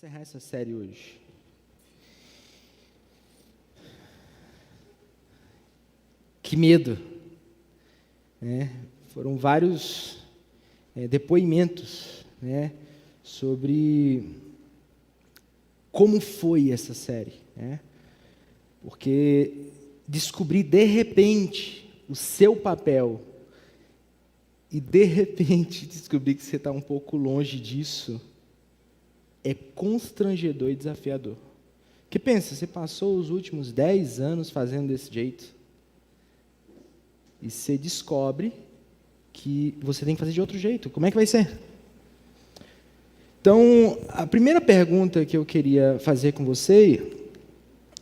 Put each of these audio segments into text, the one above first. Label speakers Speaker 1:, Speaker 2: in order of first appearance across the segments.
Speaker 1: encerrar essa série hoje. Que medo, né? Foram vários depoimentos, né, sobre como foi essa série, né? Porque descobrir de repente o seu papel e de repente descobrir que você está um pouco longe disso é constrangedor e desafiador. Porque pensa, você passou os últimos 10 anos fazendo desse jeito e você descobre que você tem que fazer de outro jeito. Como é que vai ser? Então, a primeira pergunta que eu queria fazer com você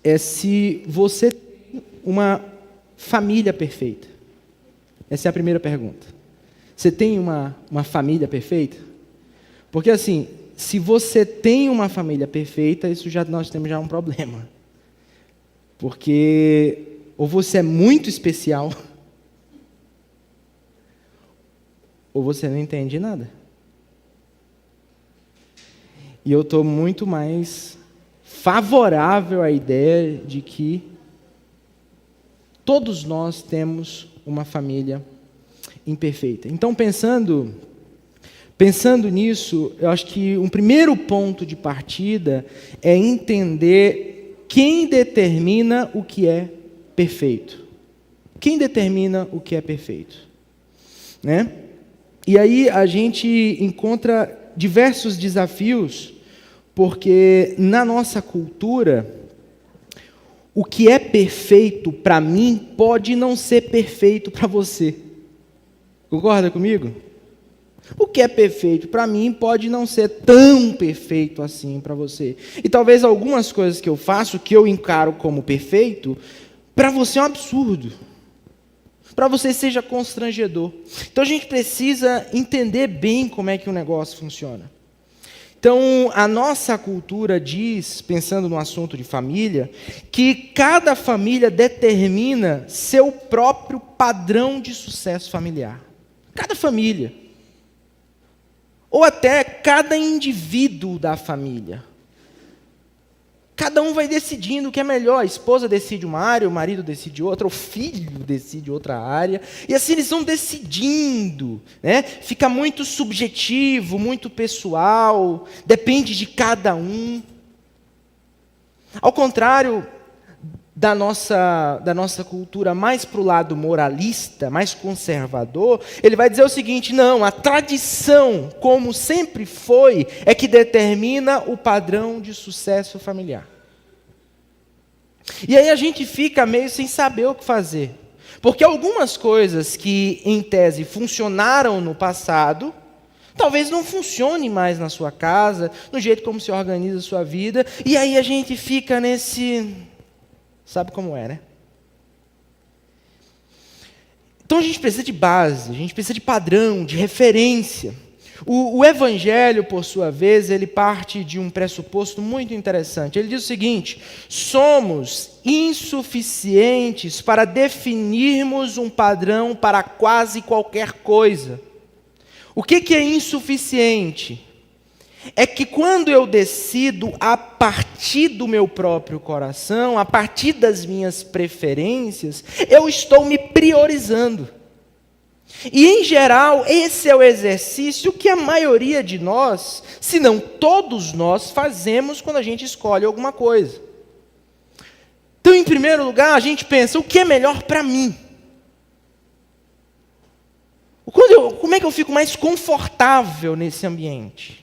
Speaker 1: é se você tem uma família perfeita. Essa é a primeira pergunta. Você tem uma família perfeita? Porque assim, se você tem uma família perfeita, nós temos já um problema. Porque ou você é muito especial, ou você não entende nada. E eu estou muito mais favorável à ideia de que todos nós temos uma família imperfeita. Então, pensando nisso, eu acho que um primeiro ponto de partida é entender quem determina o que é perfeito. Quem determina o que é perfeito? Né? E aí a gente encontra diversos desafios, porque na nossa cultura, o que é perfeito para mim pode não ser perfeito para você. Concorda comigo? O que é perfeito para mim pode não ser tão perfeito assim para você. E talvez algumas coisas que eu faço, que eu encaro como perfeito, para você é um absurdo. Para você seja constrangedor. Então a gente precisa entender bem como é que o negócio funciona. Então a nossa cultura diz, pensando no assunto de família, que cada família determina seu próprio padrão de sucesso familiar. Cada família. Ou até cada indivíduo da família. Cada um vai decidindo o que é melhor. A esposa decide uma área, o marido decide outra, o filho decide outra área. E assim eles vão decidindo, né? Fica muito subjetivo, muito pessoal, depende de cada um. Ao contrário da nossa cultura mais para o lado moralista, mais conservador, ele vai dizer o seguinte: não, a tradição, como sempre foi, é que determina o padrão de sucesso familiar. E aí a gente fica meio sem saber o que fazer. Porque algumas coisas que, em tese, funcionaram no passado, talvez não funcione mais na sua casa, no jeito como se organiza a sua vida, e aí a gente fica nesse... Sabe como é, né? Então a gente precisa de base, a gente precisa de padrão, de referência. O Evangelho, por sua vez, ele parte de um pressuposto muito interessante. Ele diz o seguinte: somos insuficientes para definirmos um padrão para quase qualquer coisa. O que é insuficiente? É que quando eu decido a partir do meu próprio coração, a partir das minhas preferências, eu estou me priorizando. E, em geral, esse é o exercício que a maioria de nós, se não todos nós, fazemos quando a gente escolhe alguma coisa. Então, em primeiro lugar, a gente pensa: o que é melhor para mim? Como é que eu fico mais confortável nesse ambiente?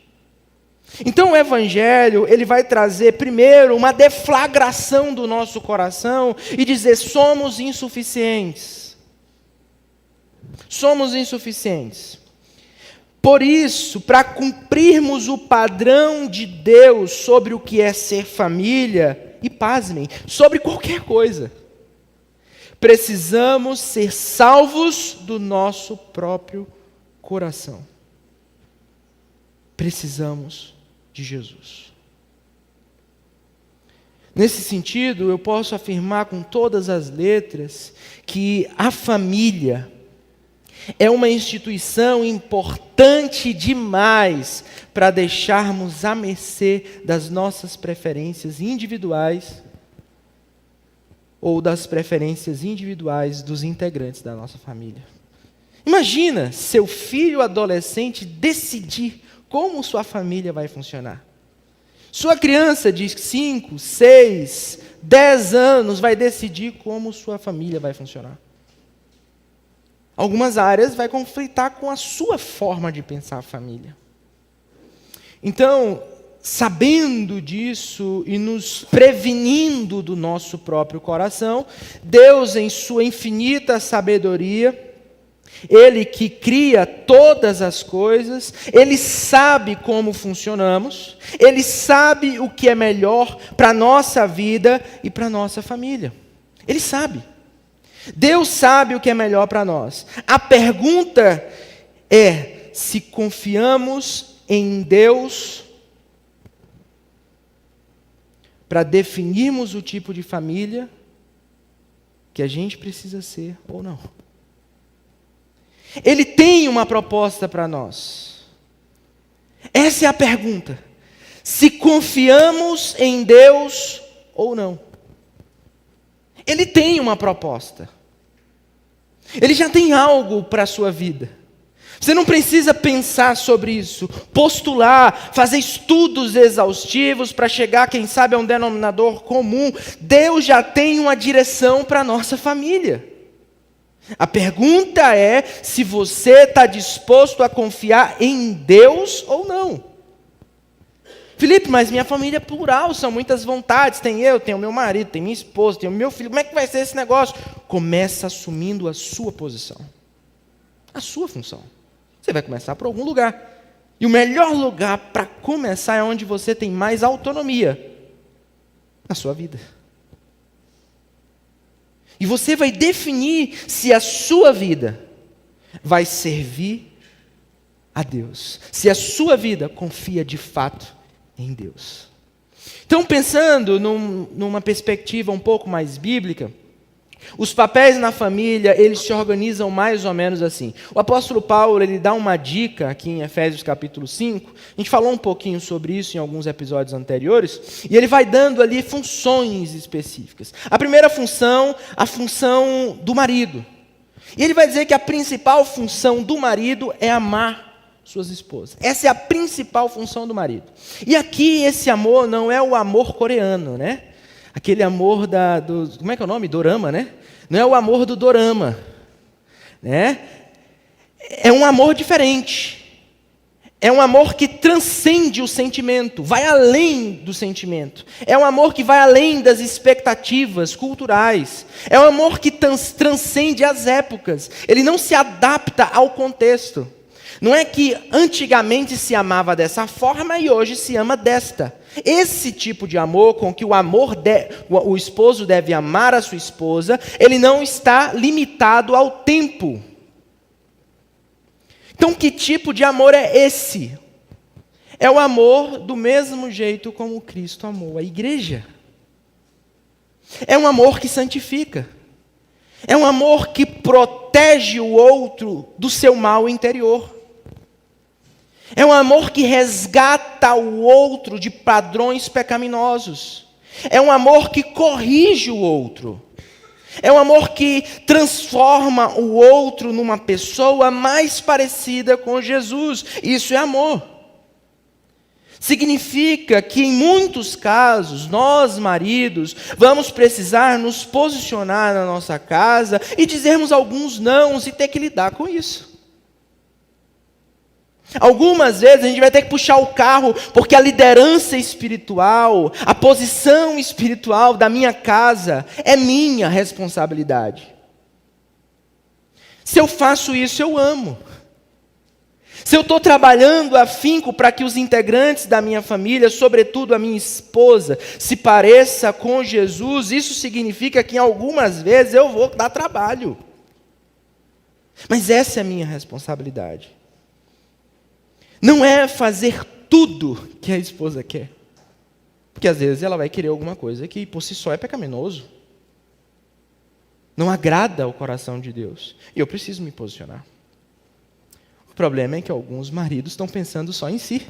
Speaker 1: Então o Evangelho, ele vai trazer primeiro uma deflagração do nosso coração e dizer: somos insuficientes. Somos insuficientes. Por isso, para cumprirmos o padrão de Deus sobre o que é ser família, e pasmem, sobre qualquer coisa, precisamos ser salvos do nosso próprio coração. Precisamos de Jesus. Nesse sentido, eu posso afirmar com todas as letras que a família É uma instituição importante demais para deixarmos à mercê das nossas preferências individuais ou das preferências individuais dos integrantes da nossa família. Imagina seu filho adolescente decidir como sua família vai funcionar. Sua criança de 5, 6, 10 anos vai decidir como sua família vai funcionar. Algumas áreas vai conflitar com a sua forma de pensar a família. Então, sabendo disso e nos prevenindo do nosso próprio coração, Deus, em sua infinita sabedoria, Ele que cria todas as coisas, Ele sabe como funcionamos, Ele sabe o que é melhor para a nossa vida e para a nossa família. Ele sabe. Deus sabe o que é melhor para nós. A pergunta é se confiamos em Deus para definirmos o tipo de família que a gente precisa ser ou não. Ele tem uma proposta para nós. Essa é a pergunta. Se confiamos em Deus ou não. Ele tem uma proposta. Ele já tem algo para a sua vida. Você não precisa pensar sobre isso, postular, fazer estudos exaustivos para chegar, quem sabe, a um denominador comum. Deus já tem uma direção para a nossa família. A pergunta é se você está disposto a confiar em Deus ou não. Felipe, mas minha família é plural, são muitas vontades. Tem eu, tenho meu marido, tem minha esposa, tenho meu filho. Como é que vai ser esse negócio? Começa assumindo a sua posição. A sua função. Você vai começar por algum lugar. E o melhor lugar para começar é onde você tem mais autonomia. Na sua vida. E você vai definir se a sua vida vai servir a Deus. Se a sua vida confia de fato em Deus. Então, pensando numa perspectiva um pouco mais bíblica, os papéis na família, eles se organizam mais ou menos assim. O apóstolo Paulo, ele dá uma dica aqui em Efésios capítulo 5, a gente falou um pouquinho sobre isso em alguns episódios anteriores, e ele vai dando ali funções específicas. A primeira função, a função do marido. E ele vai dizer que a principal função do marido é amar suas esposas. Essa é a principal função do marido. E aqui esse amor não é o amor coreano, né? Aquele amor como é que é o nome? Dorama, né? Não é o amor do dorama, né? É um amor diferente. É um amor que transcende o sentimento, vai além do sentimento. É um amor que vai além das expectativas culturais. É um amor que transcende as épocas. Ele não se adapta ao contexto. Não é que antigamente se amava dessa forma e hoje se ama desta. Esse tipo de amor com que o esposo deve amar a sua esposa, ele não está limitado ao tempo. Então, que tipo de amor é esse? É o amor do mesmo jeito como Cristo amou a igreja. É um amor que santifica. É um amor que protege o outro do seu mal interior. É um amor que resgata o outro de padrões pecaminosos. É um amor que corrige o outro. É um amor que transforma o outro numa pessoa mais parecida com Jesus. Isso é amor. Significa que em muitos casos, nós maridos, vamos precisar nos posicionar na nossa casa e dizermos alguns nãos e ter que lidar com isso. Algumas vezes a gente vai ter que puxar o carro, porque a liderança espiritual, a posição espiritual da minha casa é minha responsabilidade. Se eu faço isso, eu amo. Se eu estou trabalhando afinco para que os integrantes da minha família, sobretudo a minha esposa, se pareça com Jesus, isso significa que em algumas vezes eu vou dar trabalho. Mas essa é a minha responsabilidade. Não é fazer tudo que a esposa quer. Porque às vezes ela vai querer alguma coisa que por si só é pecaminoso. Não agrada ao coração de Deus. E eu preciso me posicionar. problema é que alguns maridos estão pensando só em si.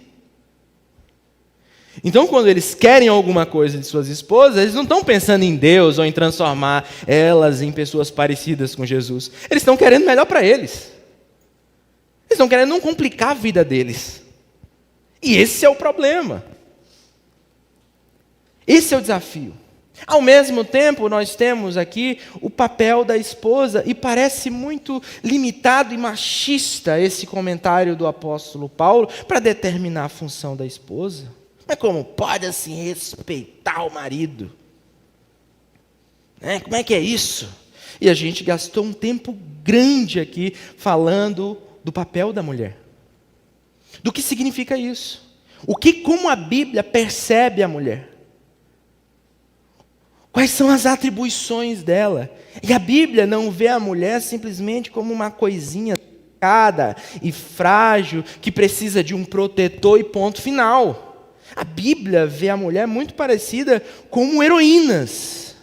Speaker 1: Então, quando eles querem alguma coisa de suas esposas, eles não estão pensando em Deus ou em transformar elas em pessoas parecidas com Jesus. Eles estão querendo melhor para eles. Eles estão querendo não complicar a vida deles. E esse é o problema. Esse é o desafio. Ao mesmo tempo, nós temos aqui o papel da esposa, e parece muito limitado e machista esse comentário do apóstolo Paulo para determinar a função da esposa. Mas como pode assim respeitar o marido? Como é que é isso? E a gente gastou um tempo grande aqui falando do papel da mulher. Do que significa isso? Como a Bíblia percebe a mulher? Quais são as atribuições dela? E a Bíblia não vê a mulher simplesmente como uma coisinha delicada e frágil, que precisa de um protetor e ponto final. A Bíblia vê a mulher muito parecida como heroínas.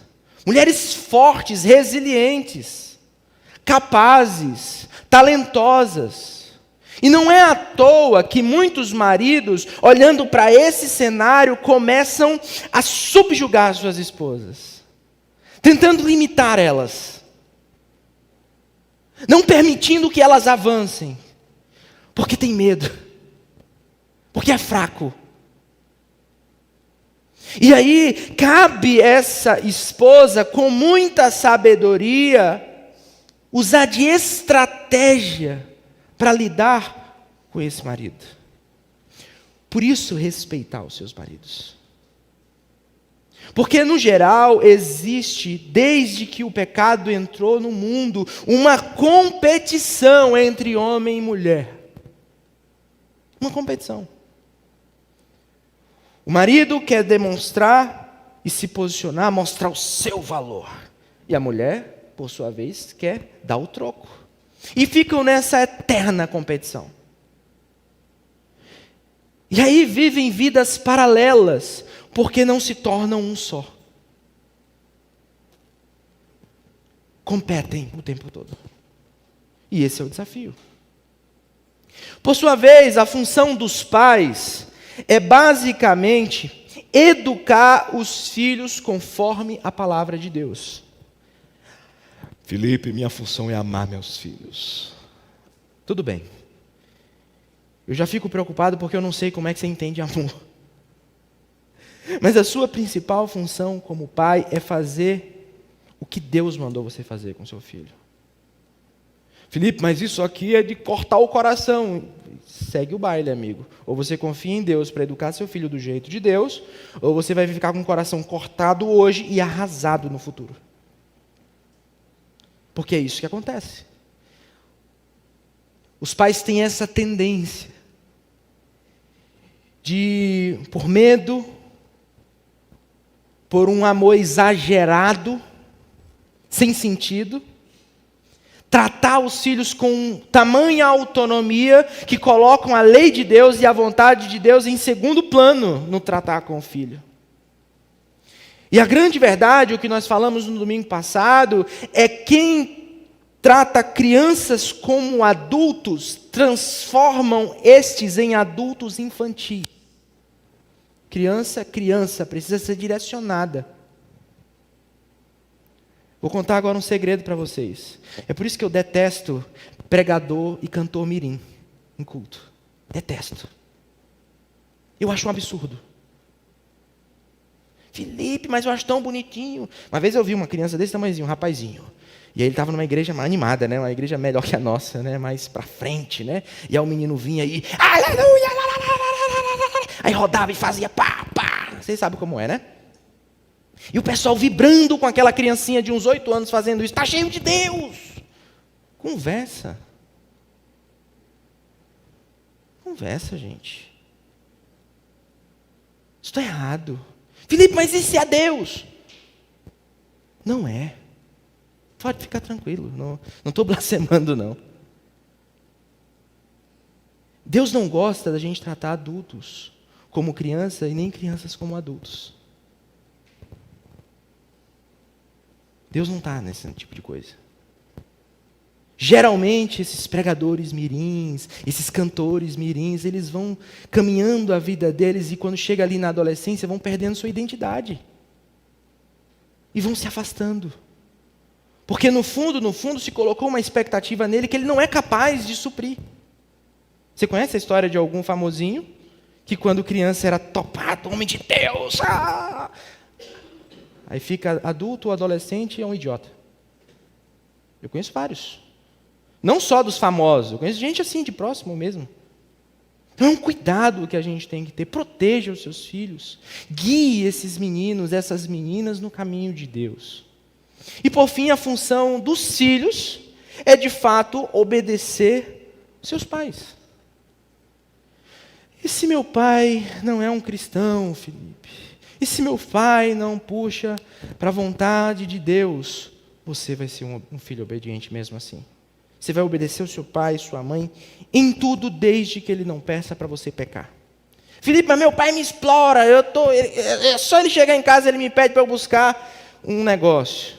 Speaker 1: Mulheres fortes, resilientes, capazes, talentosas. E não é à toa que muitos maridos, olhando para esse cenário, começam a subjugar suas esposas, tentando limitar elas, não permitindo que elas avancem, porque tem medo, porque é fraco. E aí, cabe essa esposa, com muita sabedoria, usar de estratégia para lidar com esse marido. Por isso, respeitar os seus maridos. Porque, no geral, existe, desde que o pecado entrou no mundo, uma competição entre homem e mulher. Uma competição. O marido quer demonstrar e se posicionar, mostrar o seu valor. E a mulher, por sua vez, quer dar o troco. E ficam nessa eterna competição. E aí vivem vidas paralelas, porque não se tornam um só. Competem o tempo todo. E esse é o desafio. Por sua vez, a função dos pais é basicamente educar os filhos conforme a palavra de Deus. Felipe, minha função é amar meus filhos. Tudo bem. Eu já fico preocupado porque eu não sei como é que você entende amor. Mas a sua principal função como pai é fazer o que Deus mandou você fazer com seu filho. Felipe, mas isso aqui é de cortar o coração. Segue o baile, amigo. Ou você confia em Deus para educar seu filho do jeito de Deus, ou você vai ficar com o coração cortado hoje e arrasado no futuro. Porque é isso que acontece. Os pais têm essa tendência de, por medo, por um amor exagerado, sem sentido, tratar os filhos com tamanha autonomia que colocam a lei de Deus e a vontade de Deus em segundo plano no tratar com o filho. E a grande verdade, o que nós falamos no domingo passado, é quem trata crianças como adultos, transformam estes em adultos infantis. Criança, precisa ser direcionada. Vou contar agora um segredo para vocês. É por isso que eu detesto pregador e cantor mirim em culto. Detesto. Eu acho um absurdo. Felipe, mas eu acho tão bonitinho. Uma vez eu vi uma criança desse tamanhozinho, um rapazinho. E aí ele estava numa igreja animada, né? Uma igreja melhor que a nossa, né? Mais para frente, né? E aí o menino vinha aí, aleluia, aí rodava e fazia pá, pá. Vocês sabem como é, né? E o pessoal vibrando com aquela criancinha de uns 8 anos fazendo isso. Está cheio de Deus. Conversa, gente. Isso está errado. Felipe, mas isso é Deus? Não é. Pode ficar tranquilo. Não estou blasfemando, não. Deus não gosta da gente tratar adultos como criança e nem crianças como adultos. Deus não está nesse tipo de coisa. Geralmente, esses pregadores mirins, esses cantores mirins, eles vão caminhando a vida deles e quando chega ali na adolescência, vão perdendo sua identidade. E vão se afastando. Porque no fundo, se colocou uma expectativa nele que ele não é capaz de suprir. Você conhece a história de algum famosinho que quando criança era topado, homem de Deus, aí fica adulto ou adolescente e é um idiota? Eu conheço vários. Não só dos famosos, eu conheço gente assim, de próximo mesmo. Então é um cuidado que a gente tem que ter. Proteja os seus filhos. Guie esses meninos, essas meninas no caminho de Deus. E por fim, a função dos filhos é de fato obedecer seus pais. E se meu pai não é um cristão, Felipe? E se meu pai não puxa para a vontade de Deus? Você vai ser um filho obediente mesmo assim. Você vai obedecer o seu pai e sua mãe em tudo, desde que ele não peça para você pecar. Felipe, mas meu pai me explora, é só ele chegar em casa, ele me pede para eu buscar um negócio.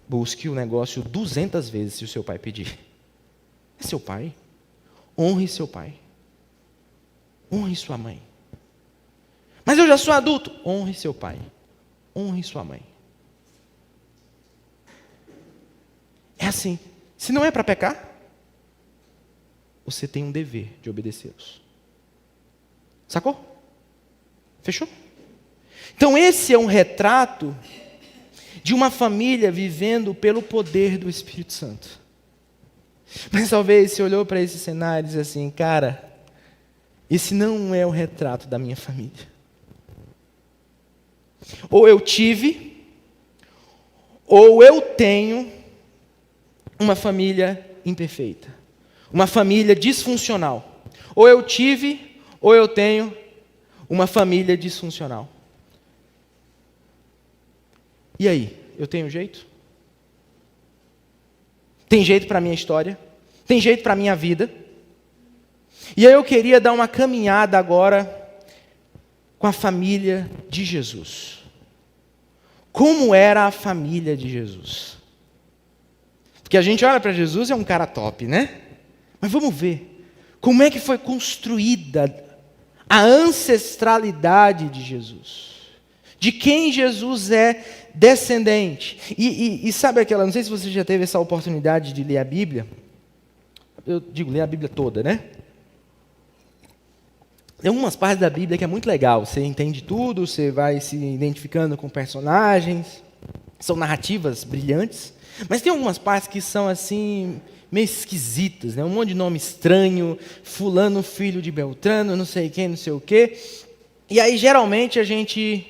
Speaker 1: Busque o negócio 200 vezes se o seu pai pedir. É seu pai. Honre seu pai. Honre sua mãe. Mas eu já sou adulto. Honre seu pai. Honre sua mãe. É assim. Se não é para pecar, você tem um dever de obedecê-los. Sacou? Fechou? Então esse é um retrato de uma família vivendo pelo poder do Espírito Santo. Mas talvez você olhou para esse cenário e disse assim, cara, esse não é o retrato da minha família. Ou eu tive, ou eu tenho uma família imperfeita, uma família disfuncional. Ou eu tive, ou eu tenho uma família disfuncional. E aí, eu tenho jeito? Tem jeito para a minha história? Tem jeito para a minha vida? E aí eu queria dar uma caminhada agora com a família de Jesus. Como era a família de Jesus? Porque a gente olha para Jesus e é um cara top, né? Mas vamos ver como é que foi construída a ancestralidade de Jesus. De quem Jesus é descendente. E sabe aquela, não sei se você já teve essa oportunidade de ler a Bíblia. Eu digo, ler a Bíblia toda, né? Tem algumas partes da Bíblia que é muito legal. Você entende tudo, você vai se identificando com personagens. São narrativas brilhantes. Mas tem algumas partes que são assim, meio esquisitas, né? Um monte de nome estranho, fulano, filho de Beltrano, não sei quem, não sei o quê. E aí, geralmente, a gente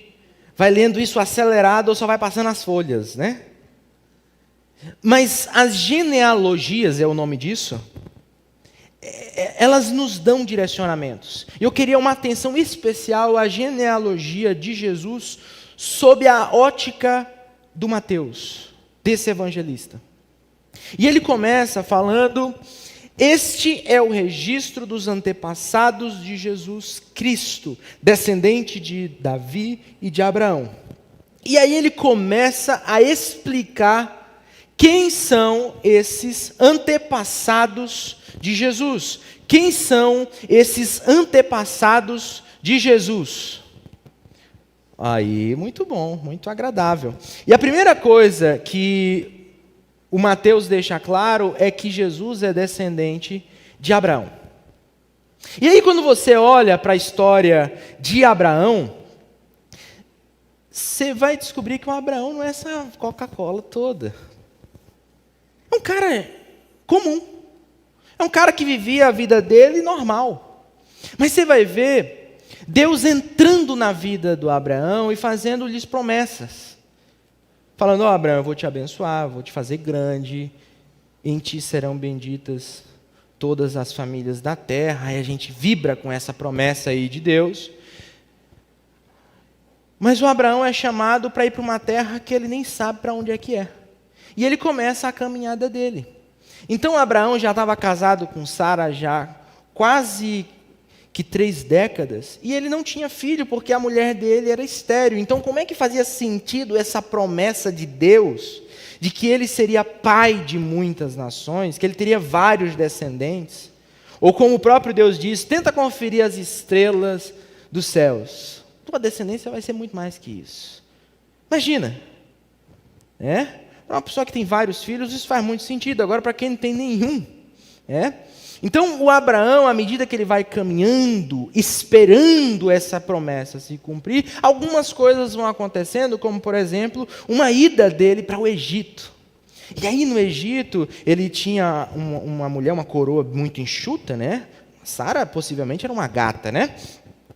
Speaker 1: vai lendo isso acelerado ou só vai passando as folhas, né? Mas as genealogias, é o nome disso, elas nos dão direcionamentos. Eu queria uma atenção especial à genealogia de Jesus sob a ótica do Mateus, desse evangelista. E ele começa falando, este é o registro dos antepassados de Jesus Cristo, descendente de Davi e de Abraão. E aí ele começa a explicar quem são esses antepassados de Jesus. Quem são esses antepassados de Jesus? Aí, muito bom, muito agradável. E a primeira coisa que o Mateus deixa claro é que Jesus é descendente de Abraão. E aí, quando você olha para a história de Abraão, você vai descobrir que o Abraão não é essa Coca-Cola toda. É um cara comum. É um cara que vivia a vida dele normal. Mas você vai ver Deus entrando na vida do Abraão e fazendo-lhes promessas. Falando, Abraão, eu vou te abençoar, vou te fazer grande, em ti serão benditas todas as famílias da terra. Aí a gente vibra com essa promessa aí de Deus. Mas o Abraão é chamado para ir para uma terra que ele nem sabe para onde é que é. E ele começa a caminhada dele. Então Abraão já estava casado com Sara já quase que 3 décadas, e ele não tinha filho, porque a mulher dele era estéril. Então como é que fazia sentido essa promessa de Deus, de que ele seria pai de muitas nações, que ele teria vários descendentes. Ou como o próprio Deus diz, tenta conferir as estrelas dos céus. Tua descendência vai ser muito mais que isso. Imagina, para uma pessoa que tem vários filhos, isso faz muito sentido. Agora, para quem não tem nenhum, Então, o Abraão, à medida que ele vai caminhando, esperando essa promessa se cumprir, algumas coisas vão acontecendo, como, por exemplo, uma ida dele para o Egito. E aí, no Egito, ele tinha uma mulher, uma coroa muito enxuta, Sara, possivelmente, era uma gata,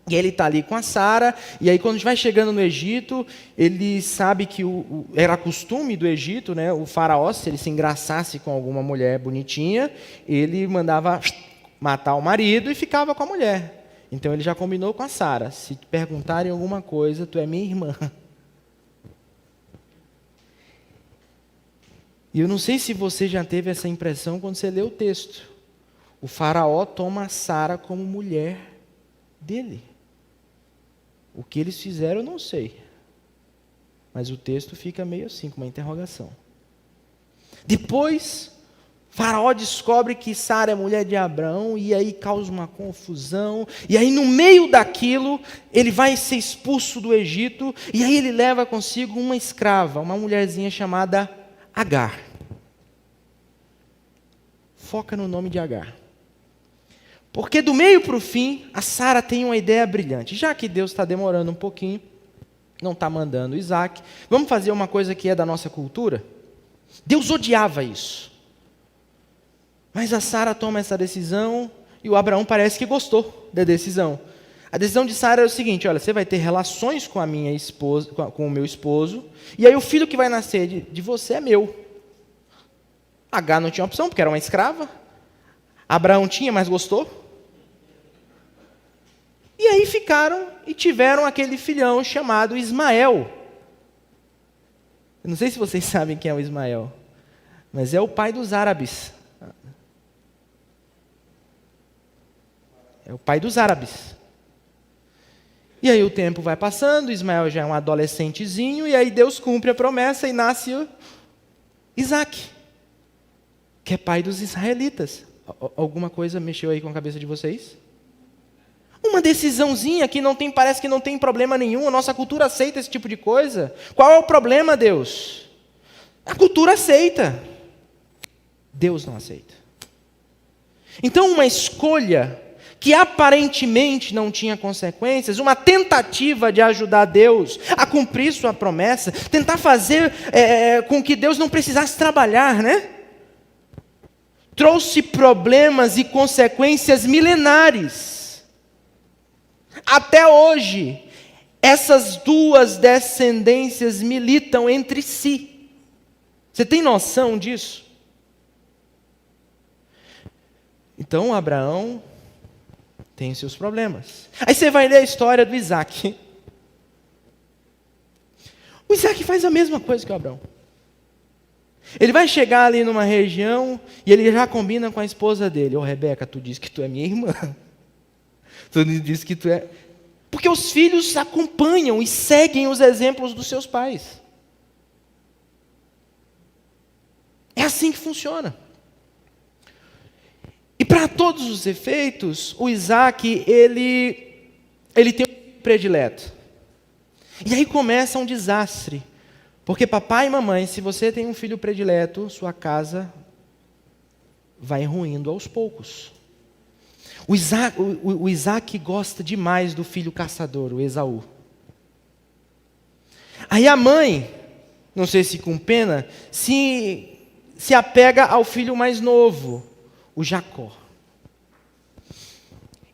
Speaker 1: E ele está ali com a Sara, e aí quando vai chegando no Egito, ele sabe que era costume do Egito, o faraó, se ele se engraçasse com alguma mulher bonitinha, ele mandava matar o marido e ficava com a mulher. Então ele já combinou com a Sara, se te perguntarem alguma coisa, tu é minha irmã. E eu não sei se você já teve essa impressão quando você lê o texto. O faraó toma a Sara como mulher dele. O que eles fizeram eu não sei. Mas o texto fica meio assim, com uma interrogação. Depois, Faraó descobre que Sara é mulher de Abraão, e aí causa uma confusão. E aí, no meio daquilo, ele vai ser expulso do Egito, e aí ele leva consigo uma escrava, uma mulherzinha chamada Agar. Foca no nome de Agar. Porque do meio para o fim, a Sara tem uma ideia brilhante. Já que Deus está demorando um pouquinho, não está mandando Isaac, vamos fazer uma coisa que é da nossa cultura? Deus odiava isso. Mas a Sara toma essa decisão e o Abraão parece que gostou da decisão. A decisão de Sara é o seguinte: olha, você vai ter relações com a minha esposa, com o meu esposo, e aí o filho que vai nascer de você é meu. Agar não tinha opção, porque era uma escrava. Abraão tinha, mas gostou. E aí ficaram e tiveram aquele filhão chamado Ismael. Eu não sei se vocês sabem quem é o Ismael, mas é o pai dos árabes. É o pai dos árabes. E aí o tempo vai passando, Ismael já é um adolescentezinho, e aí Deus cumpre a promessa e nasce o Isaac, que é pai dos israelitas. Alguma coisa mexeu aí com a cabeça de vocês? Uma decisãozinha que parece que não tem problema nenhum, a nossa cultura aceita esse tipo de coisa. Qual é o problema, Deus? A cultura aceita. Deus não aceita. Então, uma escolha que aparentemente não tinha consequências, uma tentativa de ajudar Deus a cumprir sua promessa, tentar fazer com que Deus não precisasse trabalhar, trouxe problemas e consequências milenares. Até hoje, essas duas descendências militam entre si. Você tem noção disso? Então, Abraão tem seus problemas. Aí você vai ler a história do Isaac. O Isaac faz a mesma coisa que o Abraão. Ele vai chegar ali numa região e ele já combina com a esposa dele. Ô, Rebeca, tu disse que tu é minha irmã. Tu disse que tu é... Porque os filhos acompanham e seguem os exemplos dos seus pais. É assim que funciona. E para todos os efeitos, o Isaac, ele tem um filho predileto. E aí começa um desastre. Porque papai e mamãe, se você tem um filho predileto, sua casa vai ruindo aos poucos. O Isaac gosta demais do filho caçador, o Esaú. Aí a mãe, não sei se com pena, se apega ao filho mais novo, o Jacó.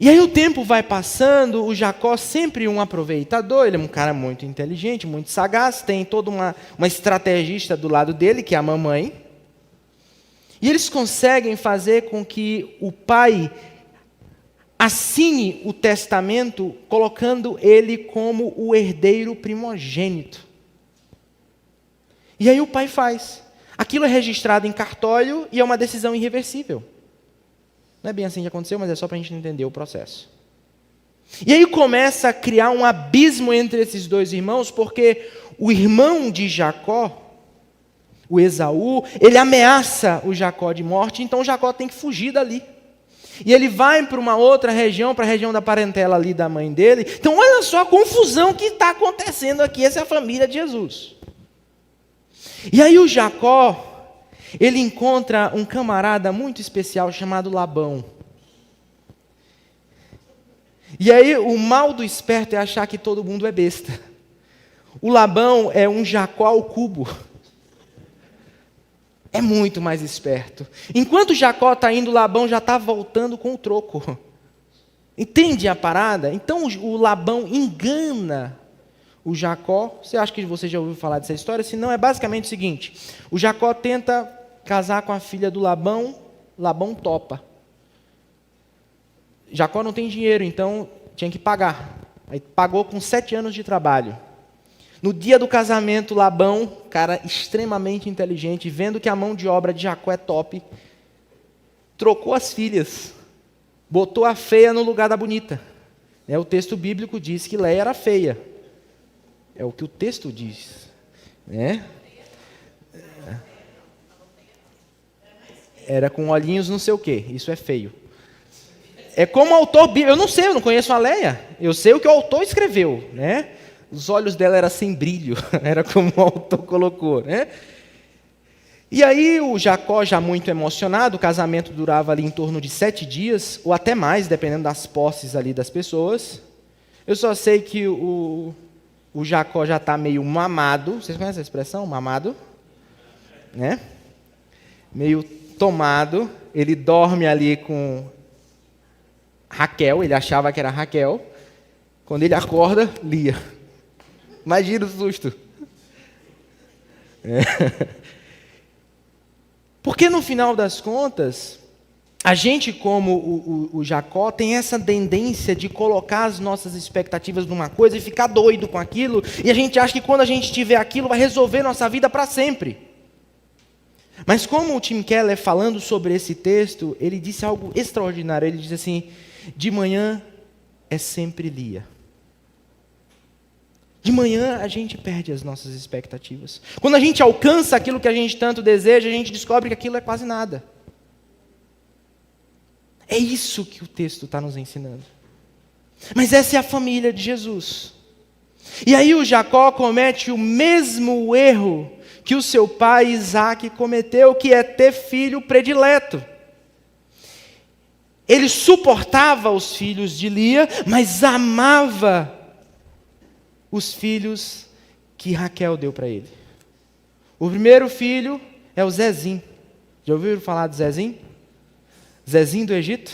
Speaker 1: E aí o tempo vai passando, o Jacó sempre um aproveitador, ele é um cara muito inteligente, muito sagaz, tem toda uma estrategista do lado dele, que é a mamãe. E eles conseguem fazer com que o pai assine o testamento, colocando ele como o herdeiro primogênito. E aí o pai faz. Aquilo é registrado em cartório e é uma decisão irreversível. Não é bem assim que aconteceu, mas é só para a gente entender o processo. E aí começa a criar um abismo entre esses dois irmãos, porque o irmão de Jacó, o Esaú, ele ameaça o Jacó de morte, então o Jacó tem que fugir dali. E ele vai para uma outra região, para a região da parentela ali da mãe dele. Então olha só a confusão que está acontecendo aqui, essa é a família de Jesus. E aí o Jacó, ele encontra um camarada muito especial chamado Labão. E aí o mal do esperto é achar que todo mundo é besta. O Labão é um Jacó ao cubo. É muito mais esperto. Enquanto Jacó está indo, Labão já está voltando com o troco. Entende a parada? Então o Labão engana o Jacó. Você acha que você já ouviu falar dessa história? Se não, é basicamente o seguinte. O Jacó tenta casar com a filha do Labão, Labão topa. Jacó não tem dinheiro, então tinha que pagar. Aí pagou com 7 anos de trabalho. No dia do casamento, Labão, cara extremamente inteligente, vendo que a mão de obra de Jacó é top, trocou as filhas, botou a feia no lugar da bonita. O texto bíblico diz que Léia era feia. É o que o texto diz. Era com olhinhos não sei o quê, isso é feio. É como o autor bíblico, eu não sei, eu não conheço a Léia, eu sei o que o autor escreveu, Os olhos dela eram sem brilho, era como o autor colocou, E aí o Jacó, já muito emocionado, o casamento durava ali em torno de 7 dias, ou até mais, dependendo das posses ali das pessoas. Eu só sei que o Jacó já está meio mamado, vocês conhecem a expressão, mamado? Meio tomado, ele dorme ali com Raquel, ele achava que era Raquel, quando ele acorda, Lia. Imagina o susto. Porque no final das contas, a gente, como o Jacó, tem essa tendência de colocar as nossas expectativas numa coisa e ficar doido com aquilo, e a gente acha que quando a gente tiver aquilo vai resolver nossa vida para sempre. Mas como o Tim Keller, falando sobre esse texto, ele disse algo extraordinário. Ele diz assim: de manhã é sempre Lia. De manhã a gente perde as nossas expectativas. Quando a gente alcança aquilo que a gente tanto deseja, a gente descobre que aquilo é quase nada. É isso que o texto está nos ensinando. Mas essa é a família de Jesus. E aí o Jacó comete o mesmo erro que o seu pai Isaac cometeu, que é ter filho predileto. Ele suportava os filhos de Lia, mas amava os filhos que Raquel deu para ele. O primeiro filho é o Zezinho. Já ouviram falar de Zezinho? Zezinho do Egito?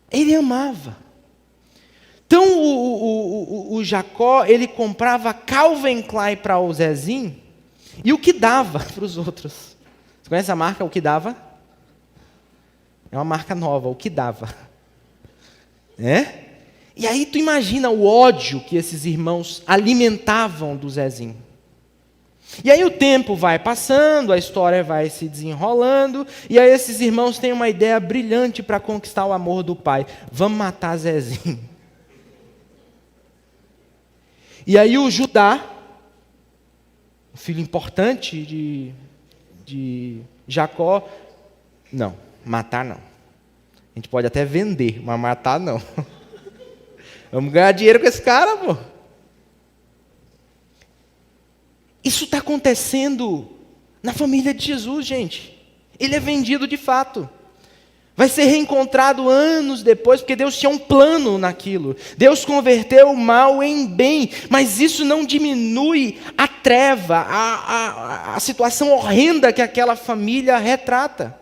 Speaker 1: Ele amava. Então o Jacó, ele comprava Calvin Klein para o Zezinho, e o que dava para os outros. Você conhece a marca O Que Dava? É uma marca nova, O Que Dava. E aí tu imagina o ódio que esses irmãos alimentavam do Zezinho. E aí o tempo vai passando, a história vai se desenrolando, e aí esses irmãos têm uma ideia brilhante para conquistar o amor do pai. Vamos matar Zezinho. E aí o Judá, o filho importante de Jacó, não, matar não. A gente pode até vender, mas matar não. Vamos ganhar dinheiro com esse cara, pô. Isso está acontecendo na família de Jesus, gente. Ele é vendido de fato. Vai ser reencontrado anos depois, porque Deus tinha um plano naquilo. Deus converteu o mal em bem, mas isso não diminui a treva, a situação horrenda que aquela família retrata.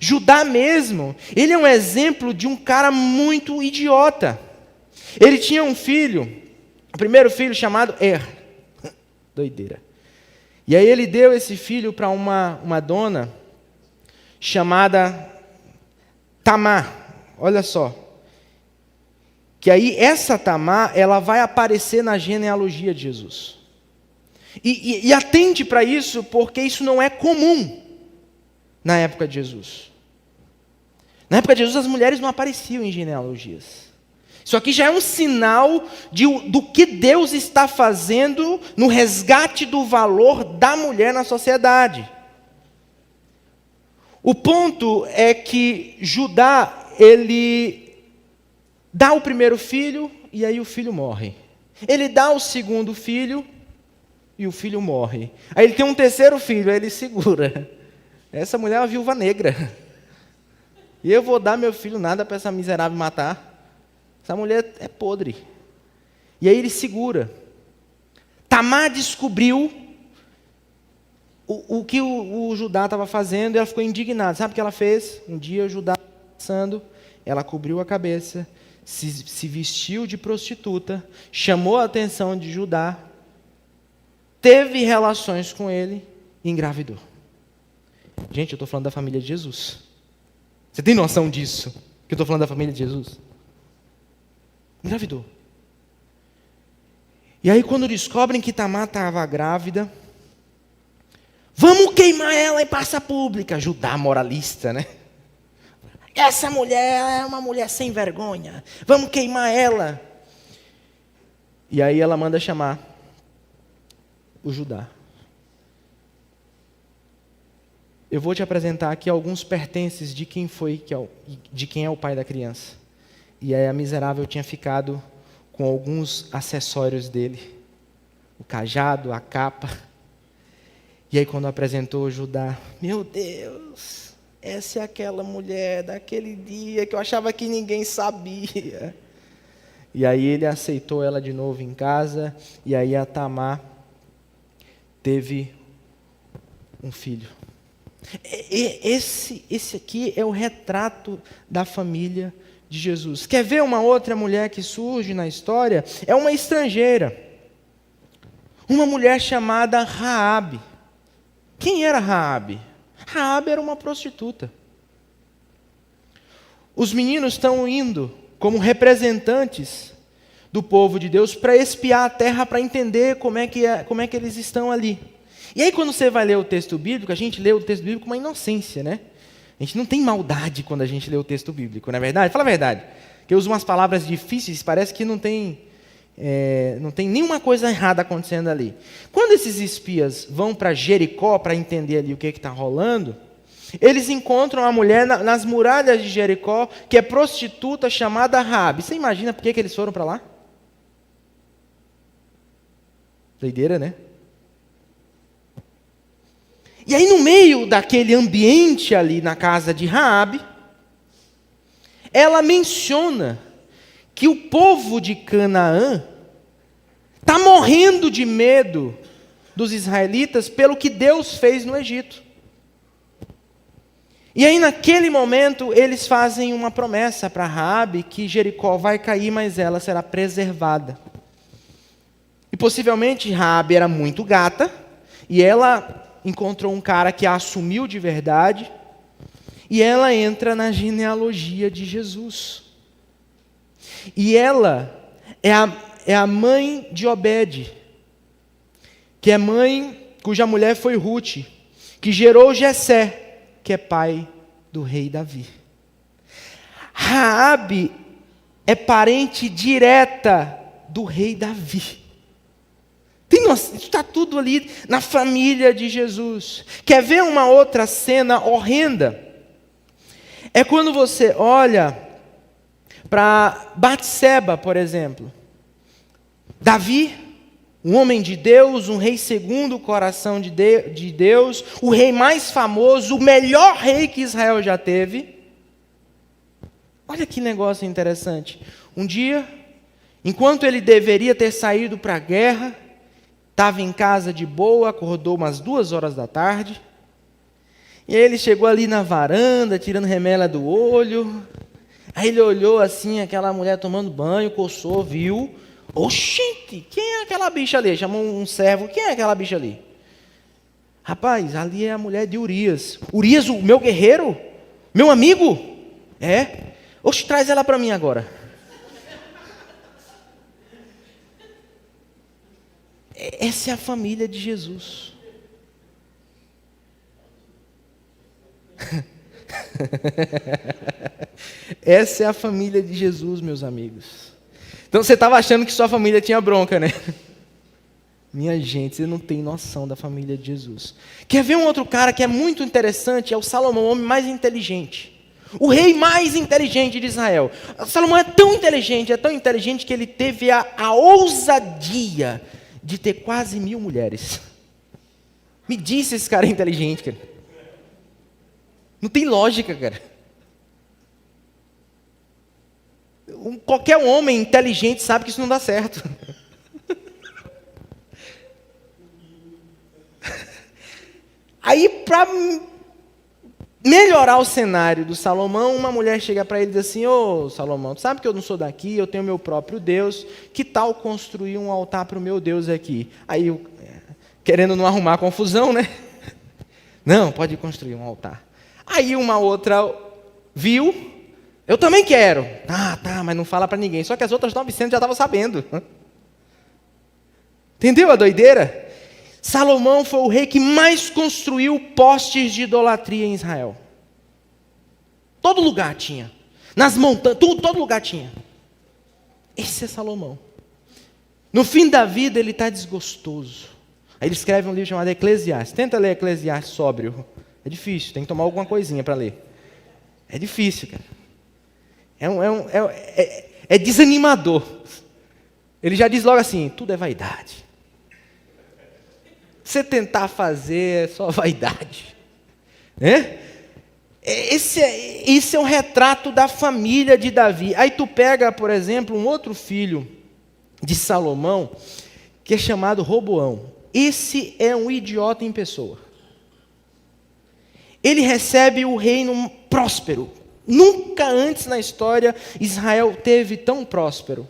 Speaker 1: Judá mesmo, ele é um exemplo de um cara muito idiota. Ele tinha um filho, o primeiro filho chamado doideira. E aí ele deu esse filho para uma dona chamada Tamar. Olha só. Que aí essa Tamar, ela vai aparecer na genealogia de Jesus. E atente para isso, porque isso não é comum na época de Jesus. Na época de Jesus, as mulheres não apareciam em genealogias. Isso aqui já é um sinal do que Deus está fazendo no resgate do valor da mulher na sociedade. O ponto é que Judá, ele dá o primeiro filho e aí o filho morre. Ele dá o segundo filho e o filho morre. Aí ele tem um terceiro filho, aí ele segura. Essa mulher é uma viúva negra. E eu vou dar meu filho nada para essa miserável matar. Essa mulher é podre. E aí ele segura. Tamar descobriu o que o Judá estava fazendo e ela ficou indignada. Sabe o que ela fez? Um dia o Judá estava passando, ela cobriu a cabeça, se vestiu de prostituta, chamou a atenção de Judá, teve relações com ele e engravidou. Gente, eu estou falando da família de Jesus. Você tem noção disso? Que eu estou falando da família de Jesus? Engravidou. E aí quando descobrem que Tamar estava grávida, vamos queimar ela em praça pública. Judá moralista, né? Essa mulher é uma mulher sem vergonha. Vamos queimar ela. E aí ela manda chamar o Judá. Eu vou te apresentar aqui alguns pertences de quem é o pai da criança. E aí a miserável tinha ficado com alguns acessórios dele. O cajado, a capa. E aí quando apresentou Judá, meu Deus, essa é aquela mulher daquele dia que eu achava que ninguém sabia. E aí ele aceitou ela de novo em casa, e aí a Tamar teve um filho. Esse aqui é o retrato da família de Jesus. Quer ver uma outra mulher que surge na história? É uma estrangeira. Uma mulher chamada Raabe. Quem era Raabe? Raabe era uma prostituta. Os meninos estão indo como representantes do povo de Deus para espiar a terra, para entender como é que eles estão ali. E aí quando você vai ler o texto bíblico, a gente lê o texto bíblico com uma inocência, né? A gente não tem maldade quando a gente lê o texto bíblico, não é verdade? Fala a verdade. Que eu uso umas palavras difíceis, parece que não tem nenhuma coisa errada acontecendo ali. Quando esses espias vão para Jericó para entender ali o que está rolando, eles encontram uma mulher nas muralhas de Jericó, que é prostituta, chamada Raabe. Você imagina por que eles foram para lá? Doideira, né? E aí no meio daquele ambiente ali na casa de Raabe, ela menciona que o povo de Canaã está morrendo de medo dos israelitas pelo que Deus fez no Egito. E aí naquele momento eles fazem uma promessa para Raabe que Jericó vai cair, mas ela será preservada. E possivelmente Raabe era muito gata, e ela encontrou um cara que a assumiu de verdade, e ela entra na genealogia de Jesus. E ela é a mãe de Obed, que é mãe, cuja mulher foi Ruth, que gerou Jessé, que é pai do rei Davi. Raabe é parente direta do rei Davi. Está tudo ali na família de Jesus. Quer ver uma outra cena horrenda? É quando você olha para Batseba, por exemplo. Davi, um homem de Deus, um rei segundo o coração de Deus, o rei mais famoso, o melhor rei que Israel já teve. Olha que negócio interessante. Um dia, enquanto ele deveria ter saído para a guerra, estava em casa de boa, acordou umas 2 horas da tarde, e aí ele chegou ali na varanda, tirando remela do olho, aí ele olhou assim, aquela mulher tomando banho, coçou, viu, oxente, quem é aquela bicha ali? Chamou um servo, quem é aquela bicha ali? Rapaz, ali é a mulher de Urias. Urias, o meu guerreiro? Meu amigo? É? Oxe, traz ela para mim agora. Essa é a família de Jesus. Essa é a família de Jesus, meus amigos. Então você estava achando que sua família tinha bronca, né? Minha gente, você não tem noção da família de Jesus. Quer ver um outro cara que é muito interessante? É o Salomão, o homem mais inteligente. O rei mais inteligente de Israel. Salomão é tão inteligente que ele teve a ousadia de ter quase 1000 mulheres. Me disse esse cara é inteligente, cara. Não tem lógica, cara. Qualquer homem inteligente sabe que isso não dá certo. Aí, para melhorar o cenário do Salomão, uma mulher chega para ele e diz assim: ô Salomão, tu sabe que eu não sou daqui, eu tenho meu próprio Deus, que tal construir um altar para o meu Deus aqui? Aí, querendo não arrumar confusão, né? Não, pode construir um altar. Aí uma outra viu, eu também quero. Tá, mas não fala para ninguém. Só que as outras 900 já estavam sabendo. Entendeu a doideira? Salomão foi o rei que mais construiu postes de idolatria em Israel. Todo lugar tinha. Nas montanhas, todo lugar tinha. Esse é Salomão. No fim da vida ele está desgostoso. Aí ele escreve um livro chamado Eclesiastes. Tenta ler Eclesiastes sóbrio. É difícil, tem que tomar alguma coisinha para ler. É difícil, cara. É desanimador. Ele já diz logo assim: tudo é vaidade. Você tentar fazer é só vaidade. Né? Esse é um retrato da família de Davi. Aí tu pega, por exemplo, um outro filho de Salomão, que é chamado Roboão. Esse é um idiota em pessoa. Ele recebe o reino próspero. Nunca antes na história Israel teve tão próspero.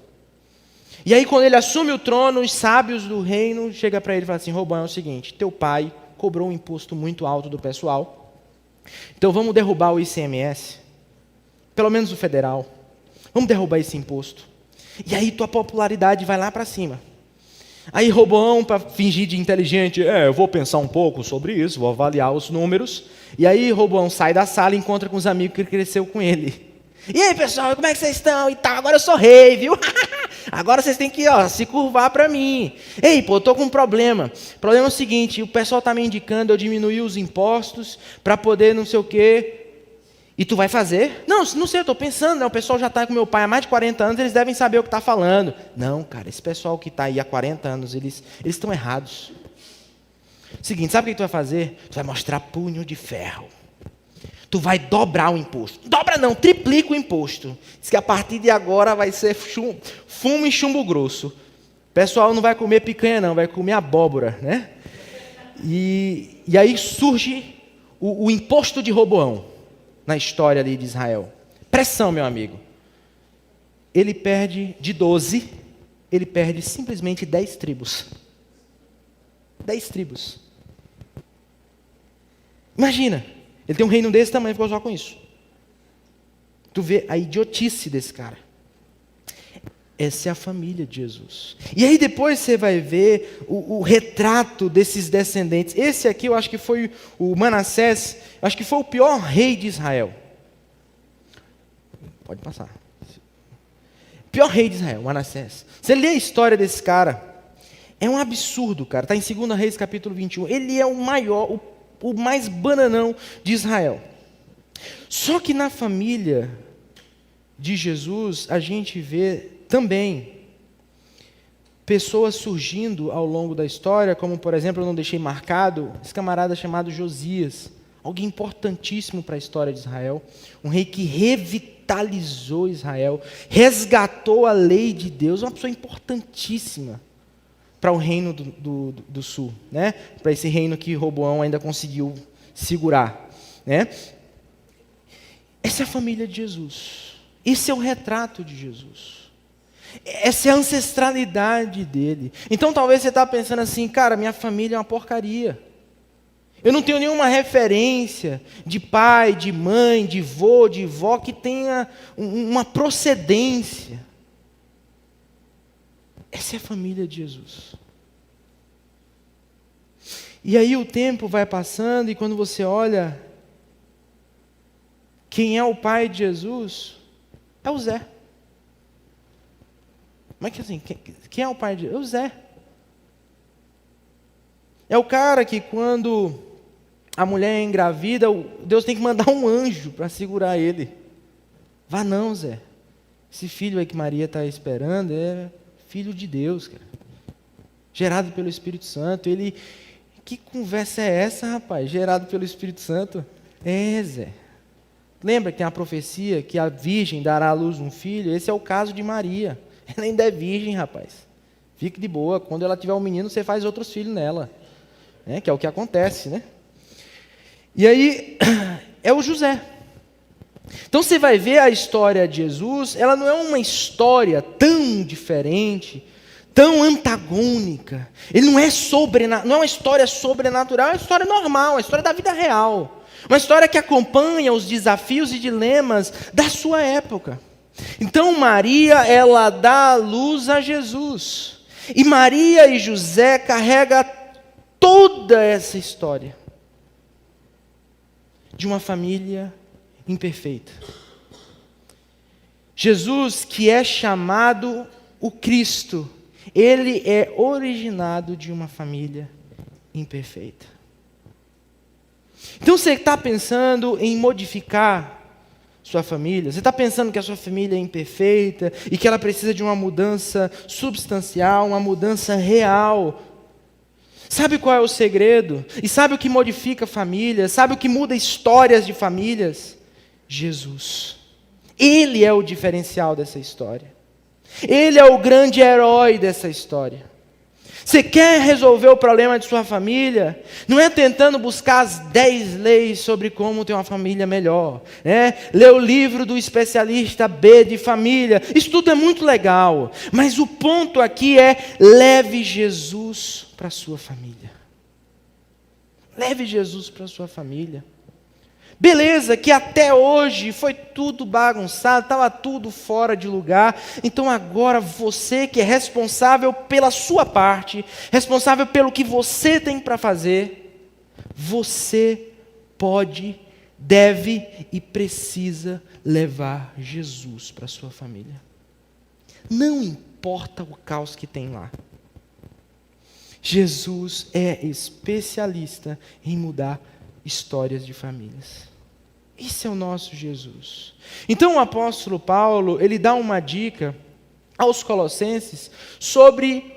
Speaker 1: E aí quando ele assume o trono, os sábios do reino chegam para ele e falam assim: Roboão, é o seguinte, teu pai cobrou um imposto muito alto do pessoal, então vamos derrubar o ICMS, pelo menos o federal, vamos derrubar esse imposto. E aí tua popularidade vai lá para cima. Aí Roboão, para fingir de inteligente, eu vou pensar um pouco sobre isso, vou avaliar os números. E aí Roboão sai da sala e encontra com os amigos que cresceu com ele. E aí pessoal, como é que vocês estão? E tal, agora eu sou rei, viu? Agora vocês têm que se curvar para mim. Ei, pô, eu estou com um problema. O problema é o seguinte, o pessoal está me indicando eu diminuir os impostos para poder não sei o quê. E tu vai fazer? Não sei, eu estou pensando, né? O pessoal já está com meu pai há mais de 40 anos, eles devem saber o que está falando. Não, cara, esse pessoal que está aí há 40 anos, eles estão errados. Seguinte, sabe o que tu vai fazer? Tu vai mostrar punho de ferro. Tu vai dobrar o imposto. Dobra não, triplica o imposto. Diz que a partir de agora vai ser fumo e chumbo grosso. O pessoal não vai comer picanha não, vai comer abóbora, né? E aí surge o imposto de Roboão na história ali de Israel. Pressão, meu amigo. Ele perde de 12, ele perde simplesmente 10 tribos. 10 tribos. Imagina, ele tem um reino desse tamanho e ficou só com isso. Tu vê a idiotice desse cara. Essa é a família de Jesus. E aí depois você vai ver o retrato desses descendentes. Esse aqui eu acho que foi o Manassés, eu acho que foi o pior rei de Israel. Pode passar. Pior rei de Israel, Manassés. Você lê a história desse cara, é um absurdo, cara. Está em 2 Reis capítulo 21. Ele é o maior, o mais bananão de Israel. Só que na família de Jesus, a gente vê também pessoas surgindo ao longo da história, como por exemplo, eu não deixei marcado, esse camarada chamado Josias, alguém importantíssimo para a história de Israel, um rei que revitalizou Israel, resgatou a lei de Deus, uma pessoa importantíssima para o reino do sul, né? Para esse reino que Roboão ainda conseguiu segurar, né? Essa é a família de Jesus, esse é o retrato de Jesus. Essa é a ancestralidade dele. Então talvez você está pensando assim, cara, minha família é uma porcaria. Eu não tenho nenhuma referência de pai, de mãe, de vô, de vó que tenha uma procedência. Essa é a família de Jesus. E aí o tempo vai passando e quando você olha, quem é o pai de Jesus? É o Zé. Mas que assim, quem é o pai de Deus? É o Zé. É o cara que quando a mulher é engravida, Deus tem que mandar um anjo para segurar ele. Vá não, Zé. Esse filho aí que Maria está esperando é filho de Deus, cara. Gerado pelo Espírito Santo. Que conversa é essa, rapaz? Gerado pelo Espírito Santo? É, Zé. Lembra que tem a profecia que a virgem dará à luz um filho? Esse é o caso de Maria. Ela ainda é virgem, rapaz. Fique de boa. Quando ela tiver um menino, você faz outros filhos nela. Que é o que acontece, né? E aí, é o José. Então você vai ver a história de Jesus, ela não é uma história tão diferente, tão antagônica. Ele não é uma história sobrenatural, é uma história normal, é uma história da vida real. Uma história que acompanha os desafios e dilemas da sua época. Então Maria, ela dá a luz a Jesus. E Maria e José carregam toda essa história de uma família imperfeita. Jesus, que é chamado o Cristo, ele é originado de uma família imperfeita. Então você está pensando em modificar sua família? Você está pensando que a sua família é imperfeita e que ela precisa de uma mudança substancial, uma mudança real? Sabe qual é o segredo? E sabe o que modifica famílias? Sabe o que muda histórias de famílias? Jesus. Ele é o diferencial dessa história. Ele é o grande herói dessa história. Você quer resolver o problema de sua família? Não é tentando buscar as 10 leis sobre como ter uma família melhor. Ler o livro do especialista B de família. Isso tudo é muito legal. Mas o ponto aqui é: leve Jesus para a sua família. Leve Jesus para a sua família. Beleza, que até hoje foi tudo bagunçado, estava tudo fora de lugar. Então agora você que é responsável pela sua parte, responsável pelo que você tem para fazer, você pode, deve e precisa levar Jesus para a sua família. Não importa o caos que tem lá. Jesus é especialista em mudar histórias de famílias. Esse é o nosso Jesus. Então o apóstolo Paulo, ele dá uma dica aos colossenses sobre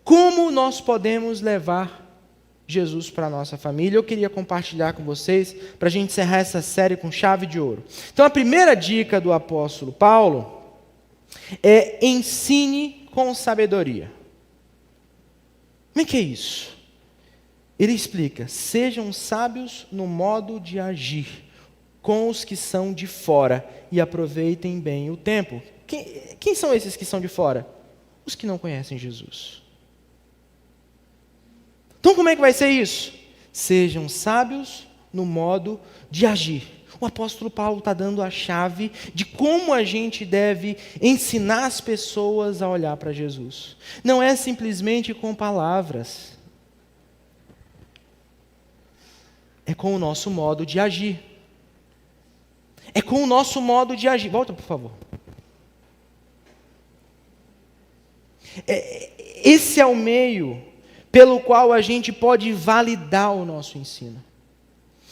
Speaker 1: como nós podemos levar Jesus para a nossa família. Eu queria compartilhar com vocês, para a gente encerrar essa série com chave de ouro. Então a primeira dica do apóstolo Paulo é: ensine com sabedoria. Como é que é isso? Ele explica: sejam sábios no modo de agir com os que são de fora e aproveitem bem o tempo. Quem são esses que são de fora? Os que não conhecem Jesus. Então como é que vai ser isso? Sejam sábios no modo de agir. O apóstolo Paulo está dando a chave de como a gente deve ensinar as pessoas a olhar para Jesus. Não é simplesmente com palavras. É com o nosso modo de agir. É com o nosso modo de agir. Volta, por favor. Esse é o meio pelo qual a gente pode validar o nosso ensino.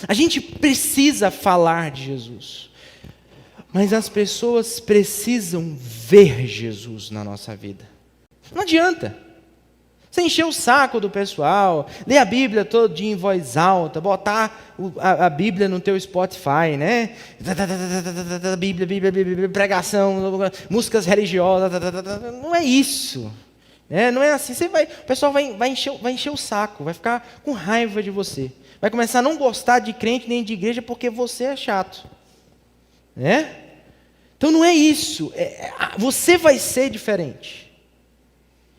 Speaker 1: A gente precisa falar de Jesus, mas as pessoas precisam ver Jesus na nossa vida. Não adianta você encher o saco do pessoal, ler a Bíblia todo dia em voz alta, botar a Bíblia no teu Spotify, né? Bíblia, pregação, músicas religiosas. Não é isso. Não é assim. O pessoal vai encher o saco, vai ficar com raiva de você. Vai começar a não gostar de crente nem de igreja porque você é chato. Então não é isso. Você vai ser diferente.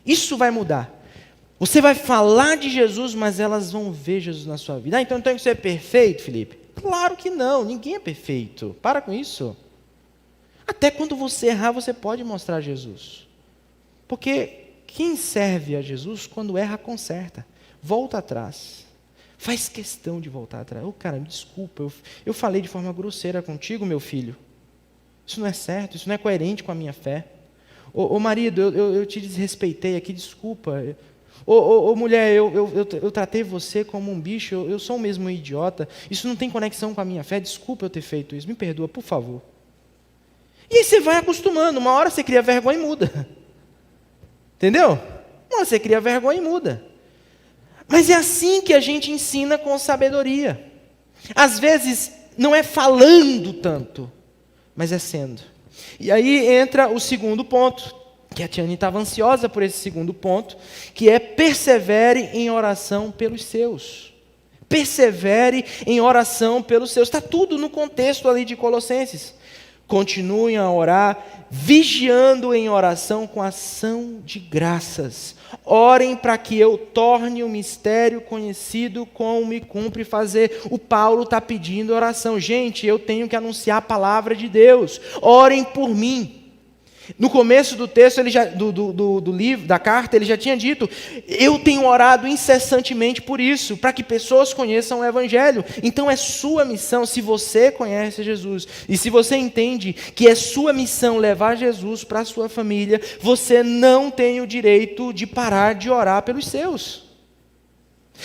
Speaker 1: Isso vai mudar. Você vai falar de Jesus, mas elas vão ver Jesus na sua vida. Então tem que ser perfeito, Felipe? Claro que não, ninguém é perfeito. Para com isso. Até quando você errar, você pode mostrar Jesus. Porque quem serve a Jesus, quando erra, conserta. Volta atrás. Faz questão de voltar atrás. Cara, me desculpa, eu falei de forma grosseira contigo, meu filho. Isso não é certo, isso não é coerente com a minha fé. Ô marido, eu te desrespeitei aqui, desculpa. Ô mulher, eu tratei você como um bicho, eu sou mesmo um idiota. Isso não tem conexão com a minha fé, desculpa eu ter feito isso, me perdoa, por favor. E aí você vai acostumando, uma hora você cria vergonha e muda. Entendeu? Uma hora você cria vergonha e muda. Mas é assim que a gente ensina com sabedoria. Às vezes, não é falando tanto, mas é sendo. E aí entra o segundo ponto, que a Tiane estava ansiosa por esse segundo ponto, que é persevere em oração pelos seus. Persevere em oração pelos seus. Está tudo no contexto ali de Colossenses. Continuem a orar, vigiando em oração com ação de graças. Orem para que eu torne o mistério conhecido como me cumpre fazer. O Paulo está pedindo oração. Gente, eu tenho que anunciar a palavra de Deus. Orem por mim. No começo do texto, do livro, da carta, ele já tinha dito: eu tenho orado incessantemente por isso, para que pessoas conheçam o Evangelho. Então é sua missão, se você conhece Jesus, e se você entende que é sua missão levar Jesus para a sua família, você não tem o direito de parar de orar pelos seus.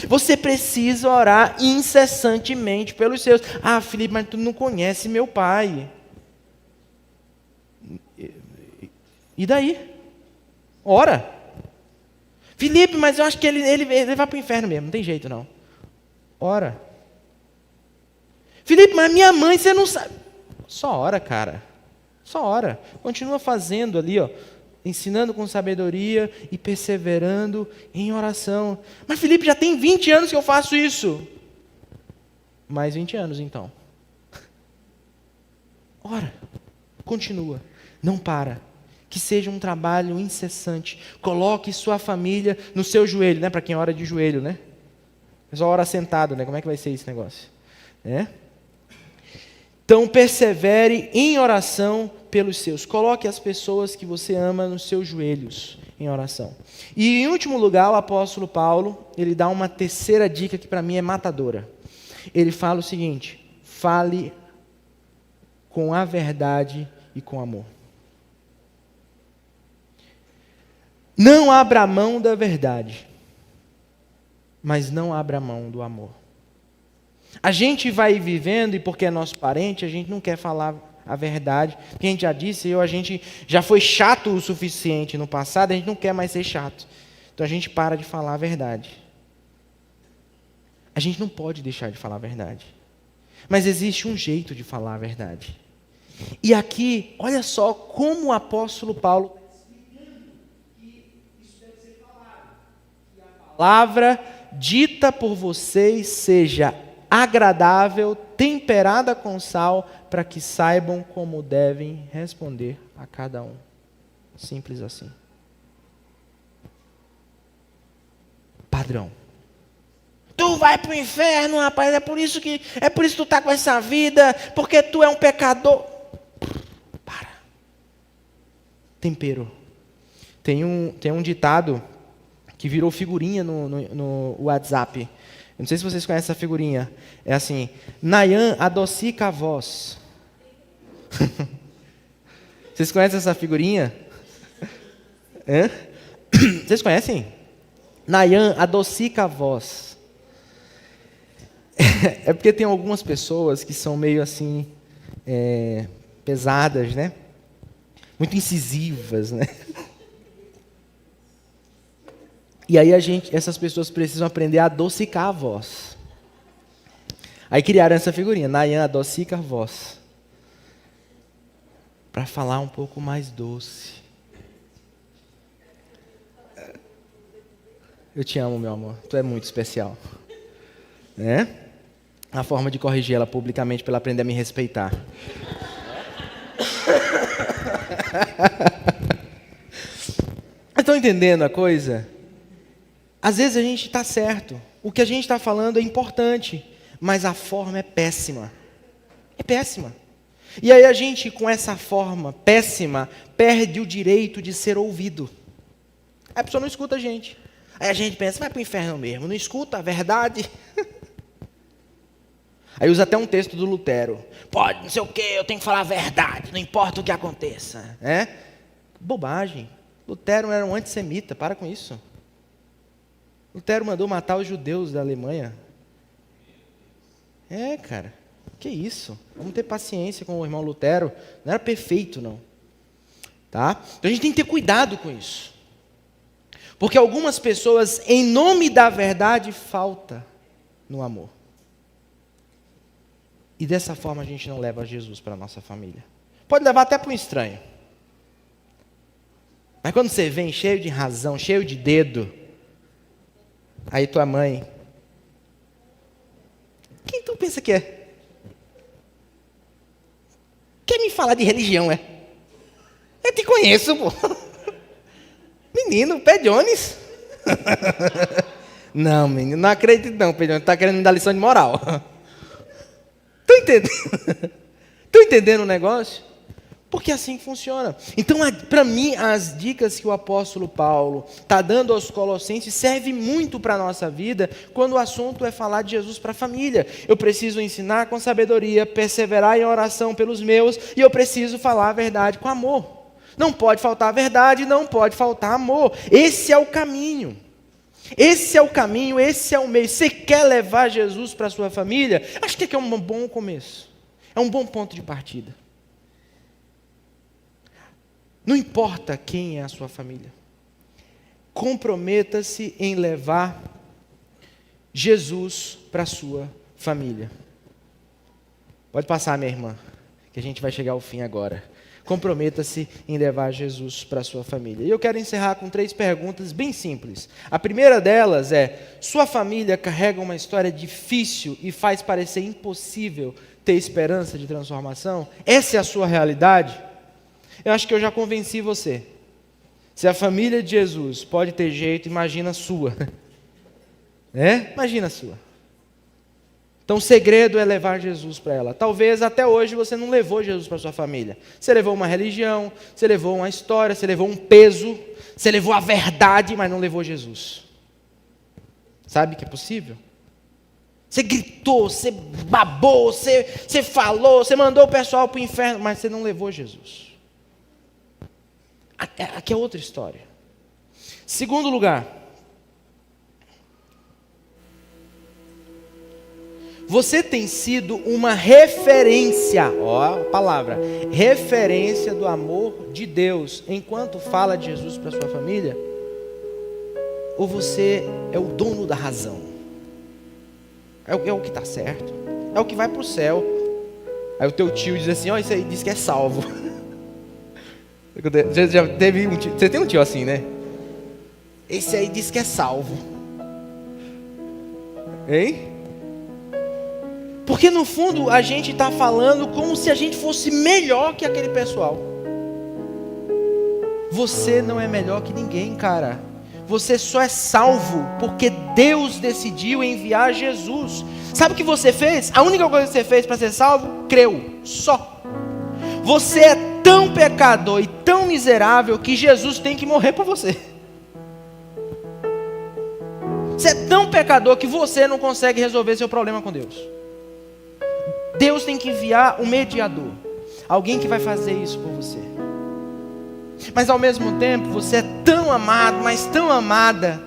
Speaker 1: Você precisa orar incessantemente pelos seus. Ah, Felipe, mas tu não conhece meu pai. E daí? Ora. Felipe, mas eu acho que ele vai para o inferno mesmo, não tem jeito não. Ora. Felipe, mas minha mãe, você não sabe. Só ora, cara. Só ora. Continua fazendo ali, ó, ensinando com sabedoria e perseverando em oração. Mas Felipe, já tem 20 anos que eu faço isso. Mais 20 anos então. Ora. Continua. Não para. Que seja um trabalho incessante. Coloque sua família no seu joelho, né? Para quem ora de joelho, né? É só ora sentado, né? Como é que vai ser esse negócio? Então, persevere em oração pelos seus. Coloque as pessoas que você ama nos seus joelhos em oração. E, em último lugar, o apóstolo Paulo, ele dá uma terceira dica que para mim é matadora. Ele fala o seguinte: fale com a verdade e com amor. Não abra mão da verdade, mas não abra mão do amor. A gente vai vivendo e porque é nosso parente, a gente não quer falar a verdade. Porque a gente já disse, a gente já foi chato o suficiente no passado, a gente não quer mais ser chato. Então a gente para de falar a verdade. A gente não pode deixar de falar a verdade. Mas existe um jeito de falar a verdade. E aqui, olha só como o apóstolo Paulo palavra dita por vocês seja agradável, temperada com sal, para que saibam como devem responder a cada um. Simples assim. Padrão. Tu vai para o inferno, rapaz, é por isso que tu está com essa vida, porque tu é um pecador. Para. Tempero. Tem um ditado que virou figurinha no WhatsApp. Eu não sei se vocês conhecem essa figurinha. É assim: Nayan, adocica a voz. Vocês conhecem essa figurinha? Vocês conhecem? Nayan, adocica a voz. É porque tem algumas pessoas que são meio assim, pesadas, né? Muito incisivas, né? E aí essas pessoas precisam aprender a adocicar a voz. Aí criaram essa figurinha: Nayan, adocica a voz. Para falar um pouco mais doce. Eu te amo, meu amor. Tu é muito especial. A forma de corrigir ela publicamente para ela aprender a me respeitar. Estão entendendo a coisa? Às vezes a gente está certo. O que a gente está falando é importante, mas a forma é péssima. É péssima. E aí a gente, com essa forma péssima, perde o direito de ser ouvido. Aí a pessoa não escuta a gente. Aí a gente pensa: vai para o inferno mesmo, não escuta a verdade. Aí usa até um texto do Lutero: pode, não sei o quê, eu tenho que falar a verdade, não importa o que aconteça. Bobagem. Lutero era um antissemita, para com isso. Lutero mandou matar os judeus da Alemanha. Cara, que isso? Vamos ter paciência com o irmão Lutero. Não era perfeito, não. Tá? Então a gente tem que ter cuidado com isso. Porque algumas pessoas, em nome da verdade, falta no amor. E dessa forma a gente não leva Jesus para a nossa família. Pode levar até para um estranho. Mas quando você vem cheio de razão, cheio de dedo, aí tua mãe, quem tu pensa que é? Quer me falar de religião, é? Eu te conheço, pô. Menino, Pé Jones. Não, menino, não acredito não, Pé Jones. Está querendo me dar lição de moral. Estão entendendo? Estão entendendo o negócio? Porque assim funciona. Então, para mim, as dicas que o apóstolo Paulo está dando aos Colossenses servem muito para a nossa vida quando o assunto é falar de Jesus para a família. Eu preciso ensinar com sabedoria, perseverar em oração pelos meus, e eu preciso falar a verdade com amor. Não pode faltar verdade, não pode faltar amor. Esse é o caminho. Esse é o caminho, esse é o meio. Você quer levar Jesus para a sua família? Acho que aqui é um bom começo. É um bom ponto de partida. Não importa quem é a sua família. Comprometa-se em levar Jesus para a sua família. Pode passar, minha irmã, que a gente vai chegar ao fim agora. Comprometa-se em levar Jesus para a sua família. E eu quero encerrar com 3 perguntas bem simples. A primeira delas é: sua família carrega uma história difícil e faz parecer impossível ter esperança de transformação? Essa é a sua realidade? Eu acho que eu já convenci você. Se a família de Jesus pode ter jeito, imagina a sua. Imagina a sua. Então o segredo é levar Jesus para ela. Talvez até hoje você não levou Jesus para sua família. Você levou uma religião, você levou uma história, você levou um peso, você levou a verdade, mas não levou Jesus. Sabe que é possível? Você gritou, você babou, você falou, você mandou o pessoal para o inferno, mas você não levou Jesus. Aqui é outra história. Segundo lugar, você tem sido uma referência, ó a palavra, referência do amor de Deus, enquanto fala de Jesus para sua família? Ou você é o dono da razão? É o que está certo, é o que vai para o céu. Aí o teu tio diz assim: ó, isso aí diz que é salvo. Você já teve um tio, você tem um tio assim, né? Esse aí diz que é salvo. Hein? Porque no fundo a gente está falando como se a gente fosse melhor que aquele pessoal. Você não é melhor que ninguém, cara. Você só é salvo porque Deus decidiu enviar Jesus. Sabe o que você fez? A única coisa que você fez para ser salvo, creu, só. Você é tão pecador e tão miserável que Jesus tem que morrer por você. Você é tão pecador que você não consegue resolver seu problema com Deus. Deus tem que enviar um mediador, alguém que vai fazer isso por você. Mas ao mesmo tempo, você é tão amado, mas tão amada,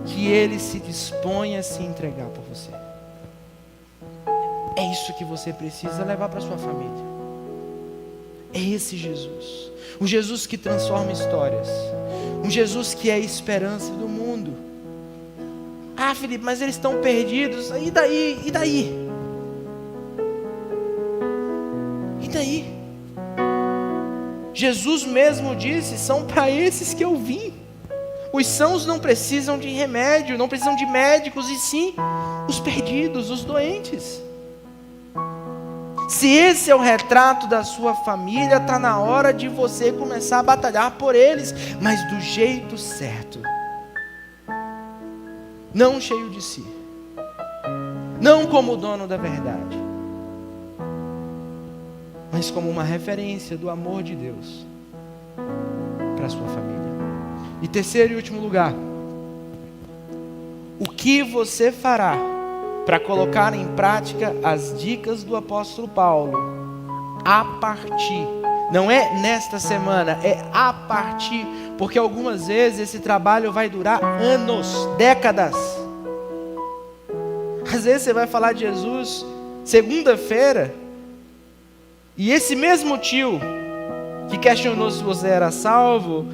Speaker 1: que Ele se dispõe a se entregar por você. É isso que você precisa levar para sua família. É esse Jesus, um Jesus que transforma histórias, um Jesus que é a esperança do mundo. Ah, Felipe, mas eles estão perdidos, e daí? E daí? E daí? Jesus mesmo disse: são para esses que eu vim. Os sãos não precisam de remédio, não precisam de médicos, e sim os perdidos, os doentes. Se esse é o retrato da sua família, está na hora de você começar a batalhar por eles, mas do jeito certo. Não cheio de si, não como o dono da verdade, mas como uma referência do amor de Deus para a sua família. E terceiro e último lugar, o que você fará para colocar em prática as dicas do apóstolo Paulo a partir Não é nesta semana, é a partir, porque algumas vezes esse trabalho vai durar anos, décadas. Às vezes você vai falar de Jesus segunda-feira, e esse mesmo tio que questionou se você era salvo,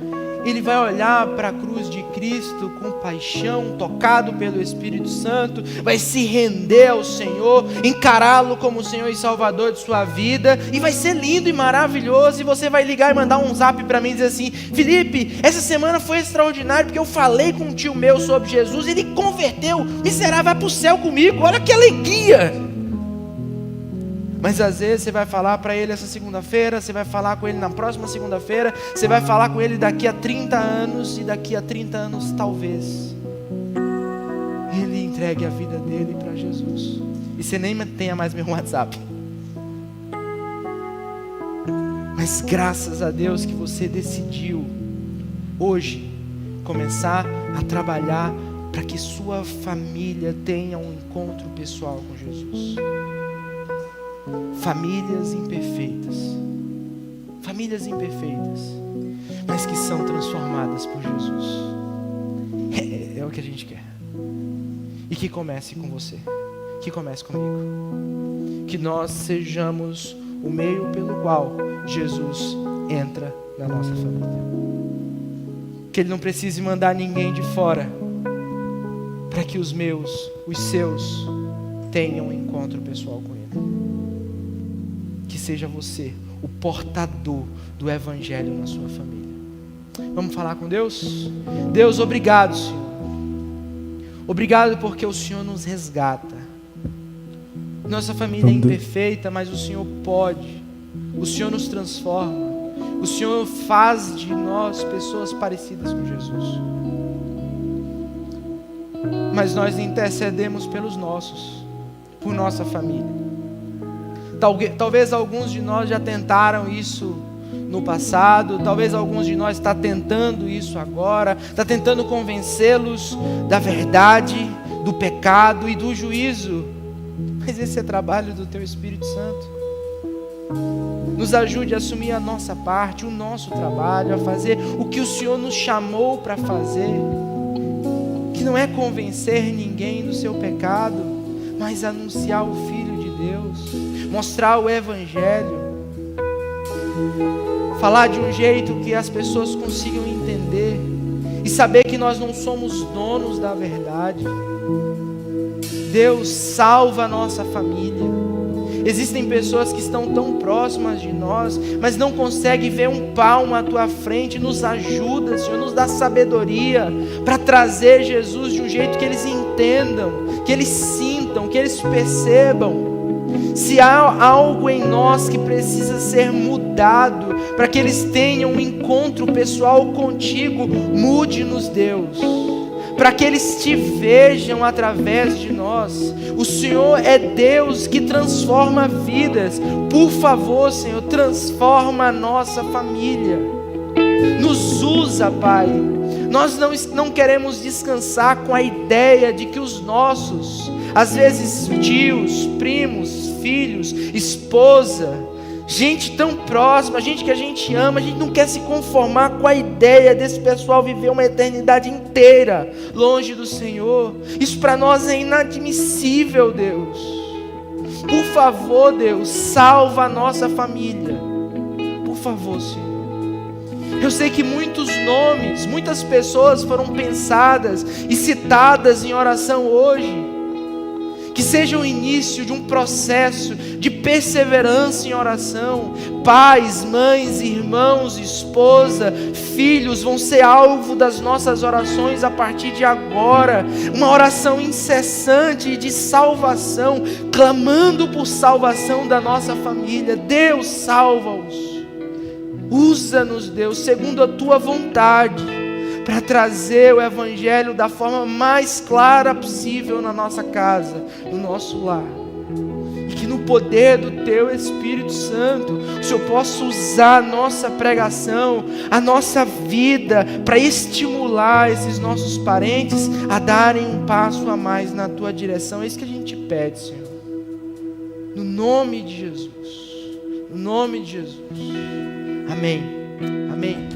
Speaker 1: ele vai olhar para a cruz de Cristo com paixão, tocado pelo Espírito Santo, vai se render ao Senhor, encará-lo como o Senhor e Salvador de sua vida, e vai ser lindo e maravilhoso, e você vai ligar e mandar um zap para mim e dizer assim: Felipe, essa semana foi extraordinário, porque eu falei com um tio meu sobre Jesus, ele converteu, miserável, vai para o céu comigo, olha que alegria. Mas às vezes você vai falar para ele essa segunda-feira, você vai falar com ele na próxima segunda-feira, você vai falar com ele daqui a 30 anos, e daqui a 30 anos talvez ele entregue a vida dele para Jesus, e você nem tenha mais meu WhatsApp. Mas graças a Deus que você decidiu hoje começar a trabalhar para que sua família tenha um encontro pessoal com Jesus. Famílias imperfeitas, mas que são transformadas por Jesus. É o que a gente quer. E que comece com você, que comece comigo. Que nós sejamos o meio pelo qual Jesus entra na nossa família. Que Ele não precise mandar ninguém de fora, para que os seus, tenham um encontro pessoal com Ele. Que seja você o portador do Evangelho na sua família. Vamos falar com Deus? Deus, obrigado, Senhor. Obrigado porque o Senhor nos resgata. Nossa família é imperfeita, mas o Senhor pode. O Senhor nos transforma. O Senhor faz de nós pessoas parecidas com Jesus. Mas nós intercedemos pelos nossos, por nossa família. Talvez alguns de nós já tentaram isso no passado, talvez alguns de nós estão tentando isso agora, está tentando convencê-los da verdade, do pecado e do juízo. Mas esse é trabalho do Teu Espírito Santo. Nos ajude a assumir a nossa parte, o nosso trabalho, a fazer o que o Senhor nos chamou para fazer, que não é convencer ninguém do seu pecado, mas anunciar o Filho de Deus, mostrar o Evangelho, falar de um jeito que as pessoas consigam entender e saber que nós não somos donos da verdade. Deus, salva a nossa família. Existem pessoas que estão tão próximas de nós, mas não conseguem ver um palmo à Tua frente. Nos ajuda, Senhor, nos dá sabedoria para trazer Jesus de um jeito que eles entendam, que eles sintam, que eles percebam. Se há algo em nós que precisa ser mudado, para que eles tenham um encontro pessoal contigo, mude-nos, Deus, para que eles Te vejam através de nós. O Senhor é Deus que transforma vidas. Por favor, Senhor, transforma a nossa família. Nos usa, Pai. Nós não queremos descansar com a ideia de que os nossos, às vezes tios, primos, filhos, esposa, gente tão próxima, gente que a gente ama, a gente não quer se conformar com a ideia desse pessoal viver uma eternidade inteira longe do Senhor. Isso para nós é inadmissível, Deus. Por favor, Deus, salva a nossa família. Por favor, Senhor. Eu sei que muitos nomes, muitas pessoas foram pensadas e citadas em oração hoje. Que seja o início de um processo de perseverança em oração. Pais, mães, irmãos, esposa, filhos vão ser alvo das nossas orações a partir de agora. Uma oração incessante de salvação, clamando por salvação da nossa família. Deus, salva-os. Usa-nos, Deus, segundo a Tua vontade, para trazer o Evangelho da forma mais clara possível na nossa casa, no nosso lar. E que no poder do Teu Espírito Santo, o Senhor possa usar a nossa pregação, a nossa vida, para estimular esses nossos parentes a darem um passo a mais na Tua direção. É isso que a gente pede, Senhor. No nome de Jesus. No nome de Jesus. Amém. Amém.